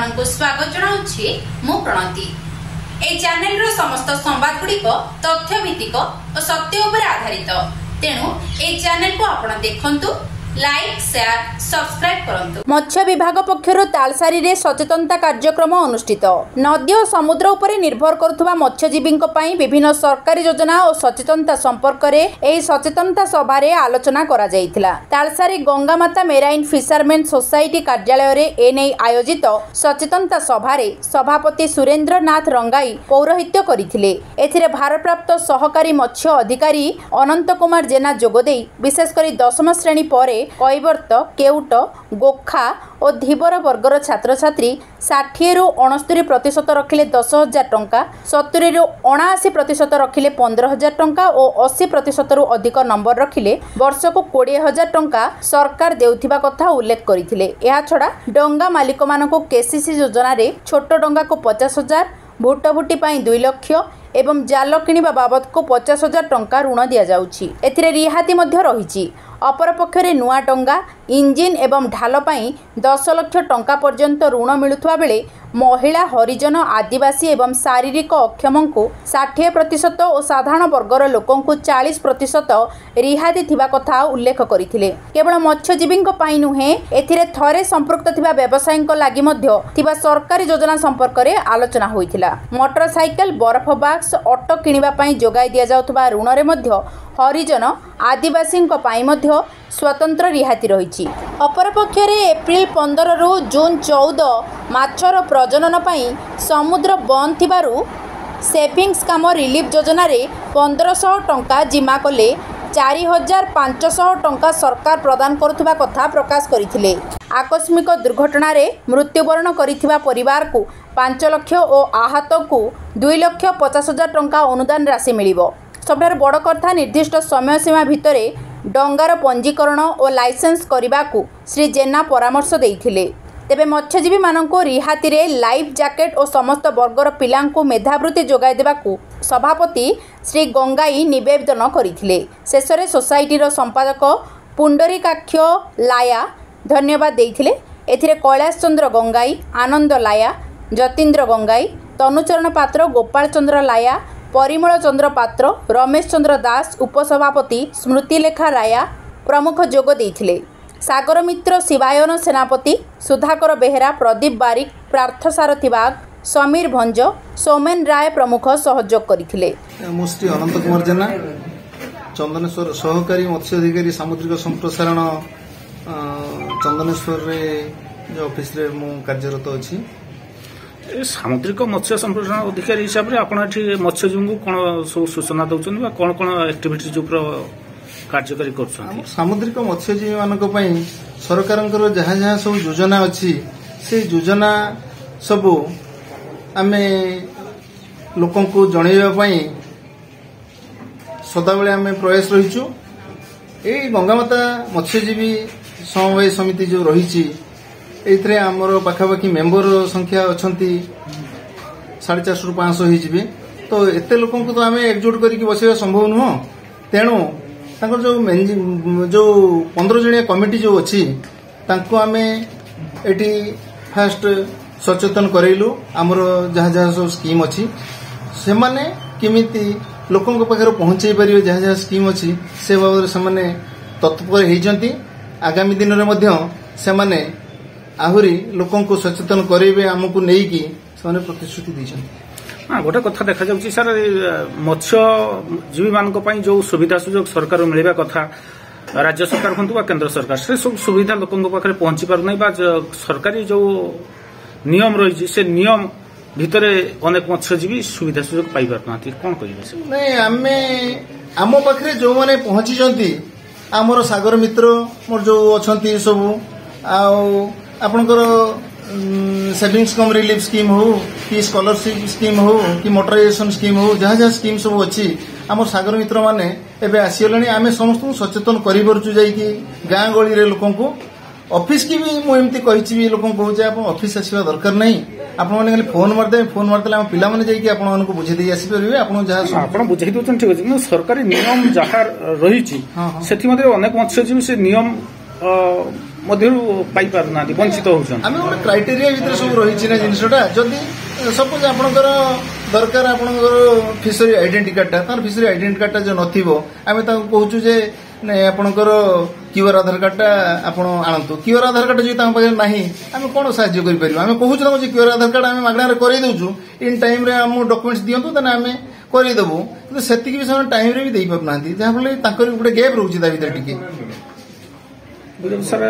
आपनको स्वागत जनाउछि मु प्रणति। ए चैनल रो समस्त संवाद गुड़िक तथ्य भित्तिक और सत्य उपर आधारित, तेणु ए चैनल को आपण देखंतु, लाइक शेयर सब्सक्राइब करंतु। मत्स्य विभाग पक्षरु तालसारी रे सचेतनता कार्यक्रम अनुष्ठित। नदी और समुद्र उपरे निर्भर करुवा मत्स्यजीवींक पई विभिन्न सरकारी योजना और सचेतनता संपर्क रे एही सचेतनता सभा रे आलोचना करा जायतिला। Talsari Gangamata marine fisherman society कार्यालय रे एने आयोजित सचेतनता सभा रे सभापति सुरेंद्र नाथ रंगाई पौरोहित्य करिथिले। एथिरे भारप्राप्त सहकारी मत्स्य अधिकारी अनंत कुमार जेना जोगदेई विशेषकर 10म श्रेणी पर कैवर्त, केउट, गोखा और धीवर वर्गर छात्र छात्री 60 ରୁ 69% रखिले 10,000 टंका, 70 ରୁ 79% रखिले 15,000 टंका और 80% रु अधिक नंबर रखिले वर्ष को 20,000 टंका सरकार देउथिबा कथा उल्लेख करिथिले। एहा छडा डंगा मालिक मानको केसीसी योजना रे छोट डंगा को 50,000, भुटभुटी पाई 2 लाख एवं जाल किनिबा बाबद को 50,000 टंका ऋण दिया जाउछि। एथिरे रिहाती मध्य रहिछि। अपरपक्षरे नुआ डंगा, इंजिन एवं ढाल पाई 10 लाख टंका पर्यंत ऋण मिलुथुवा बेले महिला, हरिजन, आदिवासी एवं शारीरिक अक्षम को 60% और साधारण वर्गर लोकों को 40% रिहाती थिबा कथा उल्लेख करिथिले। केवल मत्स्यजीवी पाई नुहे, एथिरे थरे संपृक्त थिबा व्यवसायीक लागि मध्य थिबा सरकारी योजना संपर्क रे आलोचना होइथिला। मोटरसाइकेल, बरफ बॉक्स, ऑटो किनिबा पाई जोगाई दिया जाउथबा ऋण रे मध्य हरिजन, आदिवासी मध्य स्वतंत्र रिहाती रही। अपरपक्ष एप्रिल 15 रु जून 14 माछर प्रजनन पाई समुद्र बंद थिबारु सेविंग्स काम रिलीफ योजना रे 1500 टंका जिमा कले 4,500 टंका सरकार प्रदान करुवा कथा प्रकाश करथिले। आकस्मिक दुर्घटना रे मृत्युवरण करिथिबा परिवार को 5 लाख और आहत को 2,50,000 टंका अनुदान राशि मिलिबो। सबठार बड़ कथा, निर्दिष्ट समय सीमा भितर डंगार पंजीकरण और लाइसेंस करने को श्री जेना परामर्श देइथिले। तेबे मत्स्यजीवी माननको रिहाती रे लाइफ जैकेट और समस्त वर्गर पिलांको मेधावृत्ति जोगाई देबाकू सभापति श्री गंगाई निवेदन करिथिले। शेषरे सोसाइटीर संपादक पुंडरीकाक्ष लाया धन्यवाद देइथिले। एथिरे कैलाश चंद्र गंगाई, आनंद लाया, जतीन्द्र गंगाई, तनुचरण पात्र, गोपाल चंद्र लाया, परिमल चंद्र पात्र, रमेश चंद्र दास, उपसभापति स्मृतिलेखा राया प्रमुख जोग देइथिले। सागर मित्र, शिवायन सेनापति, सुधाकर बेहेरा, प्रदीप बारिक, पार्थ सारथी बाग, समीर भंज, सौमेन राय प्रमुख सहयोग करथिले। मुस्टी अनंत कुमार जेना, चंदनेश्वर सहकारी मत्स्य अधिकारी सामुद्रिक संप्रसारण चंदनेश्वर रे जो ऑफिस रे मु कार्यरत अछि। सामुद्रिक मत्स्य संप्रसारण अधिकारी हिसाब से आपड़ मत्स्यजीवी को कौन सब सूचना दौरान कौन कौन एक्टिविटीज कार्यकारी कर सामुद्रिक मत्स्यजीवी मान सरकार जहाँ जहाँ सब योजना अच्छी से योजना सब आम लोक जनवाई सदाबले आम प्रयास रहीचु। यही गंगामाता मत्स्यजीवी समवाय समिति जो रही एथरे आमर पाखापाखि मेंबर संख्या अछंती 450 ରୁ 500 होइजिबे। तो एते लोक को तो आम एकजुट करके बसैया संभव नुह। तेणु तांकर जो 15 जणिया कमिटी जो अच्छी तांको आम एटी फास्ट सचेतन करैलु। आमर जहाँ जहाँ सब स्कीम अच्छी से माने किमिति लोकों पाखे पहुंचाई पारे, जहाँ जहाँ स्कीम अच्छी से बाबद से तत्पर होइजंती। आगामी दिन में मध्य से माने आहुरी लोकों को सचेतन करेबे आमको नेकी से प्रतिश्रुति दी। गोटे कथा देखा जाउछि सर, मत्स्यजीवी मानक पई जो सुविधा सुजोग सरकार मिलवा कथा राज्य सरकार हंतु केंद्र सरकार से सब सुविधा लोकों पाखे पहुंची पार नहीं, सरकारी जो नियम रही से नियम भितर अनेक मत्स्यजीवी सुविधा सुजोग पाई पार ना। कौन कहिबे नहीं आमे आम पाखे जो माने पहुंची जंती आमर सागर मित्र मोर जो अछंती सब आपणकर सेविंग्स कम रिलीफ स्कीम हो कि स्कॉलरशिप स्कीम हो कि मोटराइजेशन स्कीम हो, जहाँ जहाँ स्कीम सब अच्छी आम सागर मित्र माने एबे आसीगले। आम समस्त सचेतन करूँ जाइए गाँ गली रे लोकों को। ऑफिस की भी मुझे कही लोक कहे आप ऑफिस आसवा दरकार नहीं, आपने फोन मारदे, फोन मारदे आम पिला माने जाइए आपको बुझे दे आसीपारे। आप बुझे दौरान ठीक अच्छे, सरकारी नियम जहाँ रही अनेक मत्स्यजीवी से नियम पाई पारना वंचित होउछन आम गोटे क्राइटेरिया भितर सब रही ना जिनसटा जदि सपोज आपणकर दरकार आपणकर फिशरी आइडेंटिटी कार्डटा तार फिशरी आइडेंटिटी कार्डटा जो नथिबो आमे ताको कहूछु जे आपणकर क्यूआर आधार कार्डटा आपण आणंतु क्यूआर आधार कार्ड जे ताम पाखे नाही आमे कोन सहाय्य करि परिबो आमे कहूछु ना जे क्यूआर आधार कार्ड आमे मागणा रे करै दउछु इन टाइम रे हम डॉक्यूमेंट्स दियंतु तने आमे करि देबो कि सेति कि समय टाइम रे भी देई पर नांती जहा फले ताकर गोटे गैप रहउछि ता भीतर टिके सर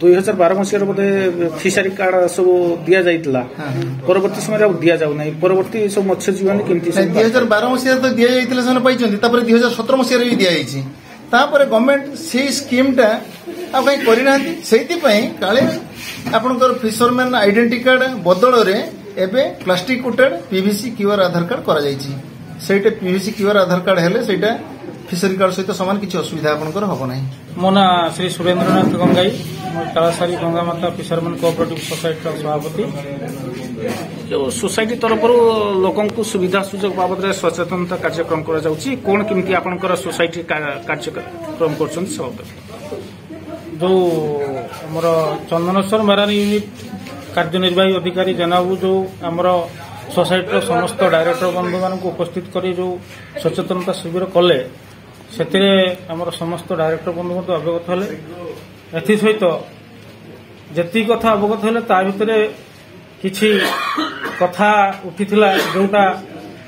2012 मसीह बोधे फिशरी कार्ड सब दिया जाइतला परवर्ती समय दिया जाउ नाही परवर्ती सब मत्स्यजीवी माने केमती 2012 मसीह तो दिया जाइतले सन पाइचंती तापर 2017 मसीह रे भी दिया जाइछि तापर गवर्नमेंट से स्कीम टा आ कहीं करि नांती सेति पई काले आपनकर फिशरमैन आइडेंटिटी कार्ड बदल रे एबे प्लास्टिक कोटेड पीवीसी क्यूआर आधार कार्ड करा जाइछि सेटा पीवीसी क्यूआर आधार कार्ड हेले सेटा फिशरी कार्ड सहित समान किसी असुविधा आपनकर हबो नाही मो ना श्री सुरेंद्रनाथ गंगाई तालासारी गंगा माता फिशरमैन कोऑपरेटिव सोसाइटी सभापति जो सोसाइटी तरफ लोकं को सुविधा सुजोग बाबद सचेतनता कार्यक्रम करा जाउची कोन किमती आपनकर सोसाइटी कार्यक्रम करछन सब जो हमर चंदनेश्वर मारानी यूनिट कार्यनिर्वाही अधिकारी जनाबू जो हमर सोसाइटी समस्त डायरेक्टर बंधु मान उपस्थित कर जो सचेतनता शिविर कले से आमर समस्त डायरेक्टर बंधु अवगत हेले एथि सहित जी कथा अवगत हेले ता भितर किछि कथा उठिथिला जोटा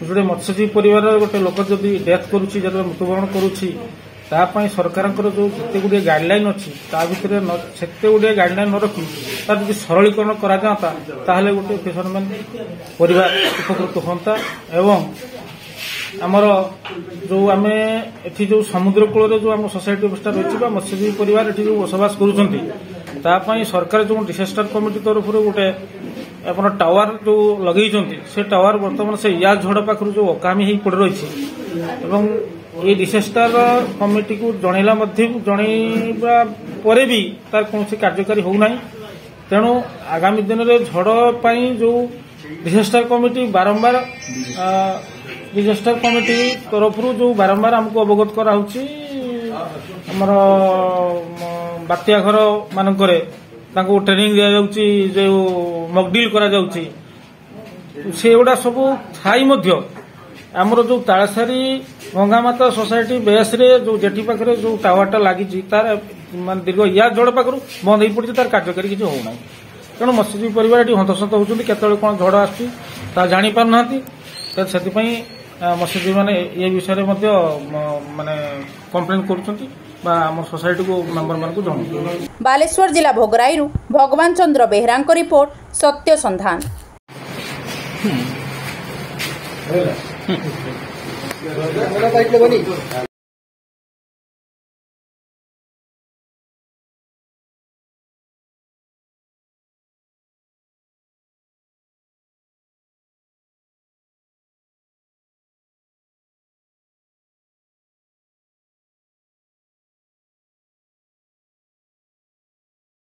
गोटे मत्स्यजीवी परिवार गोटे लोक जदि डेथ करुछि जदि मृत्युवरण करुछि तापाई सरकारଙ୍କର जो जेते गुडे गाइडलाइन अछि ता भितर सेते गुडे गाइडलाइन न रखि ता जदि सरलीकरण करा जाता ताहले गोटे फिशरमैन परिवार उपकृत होता एवं आमर जो आमे एठी जो समुद्र कूल रे जो आम सोसाइटी अवस्था रही बा मत्स्यजीवी परिवार एठी जो बसवास करूछंती तापाई सरकार जो डिसास्टर कमिटी तरफ गोटे अपन टावर जो लगेइछंती से टावर वर्तमान से या झड़ पाखरु जो अकामी ही पड़ रही एवं ये डिसास्टर कमिटी को जनइला जनइबा परे भी तार कौन कार्यकारी होना तेणु आगामी दिन में झड़ पाई जो डिसास्टर कमिटी बारंबार डिसास्टर कमिटी तरफ जो बारंबार हमको अवगत कराउछि हमर बात्या घर मानकरे तांको ट्रेनिंग दिया जाउछि जो मॉकड्रिल करा जाउछि सेगुडा सब थाई मध्य आमर जो तालसारी गंगामाता सोसाइटी बेस रे जो जेठी पाखरे जो टावरटा लागी तार मान दीर्घ या जड़ पाखरु बंद हो पड़ी तार कार्यकारी किसी होना तेणु मत्स्यजीवी परिवार ये हंतसंत होती केतले कौन झड़ आसुची ता जानी पार ना से मत्स्यजीवी मैंने ये विषय माने कंप्लेन कर सोसाइटी को मेंबर मान को जन बालेश्वर जिला भोगराई भगवान चंद्र बेहरा रिपोर्ट सत्य संधान। बनी